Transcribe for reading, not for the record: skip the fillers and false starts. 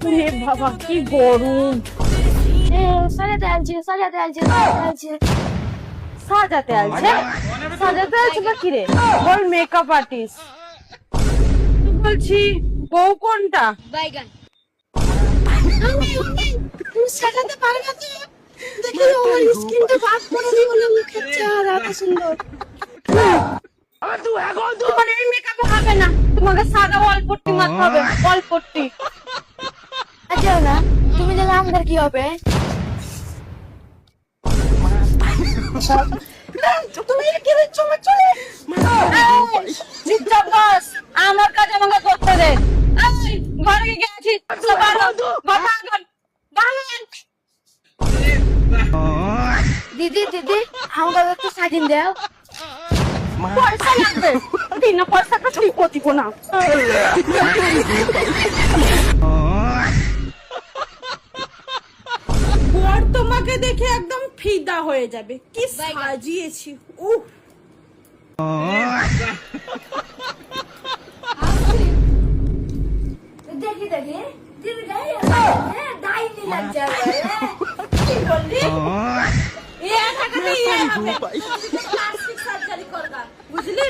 রে বাবা কি গরম। সাজাতে আলছে সাজাতে আলছে বা কি রে? বল মেকআপ আর্টিস্ট। বলছি বউ কোনটা? বাইগান। তুমি সাজাতে পারবে তো? দেখি ওর স্কিনটা ভাগ করে দিই বলে মুখের চেহারা এত সুন্দর। তোমার এই মেকআপে হবে না, তোমাকে সাদা অল্পট্টি মারতে হবে, অল্পট্টি। আচ্ছা না, তুমি দিলে আমাদের কি হবে? তুমি কি দিচ্ছ আমার চলে? চুপচাপ বস, আমার কাজ আমাকে করতে দে। এই, ঘরে গেছি দিদি দিদি আমাকে একটু সাজিন দাও। পয়সা লাগবে, বিনা পয়সাটা ঠিক করতে না। বর তোমাকে দেখে একদম ফিদা হয়ে যাবে, কি সাজিয়েছি। উফ দেখি দেখি দিদি গায়ে ডাইনি লাগছে কি বললি? এ টাকা দিয়ে হবে, প্লাস্টিক সার্জারি করবা বুঝলি?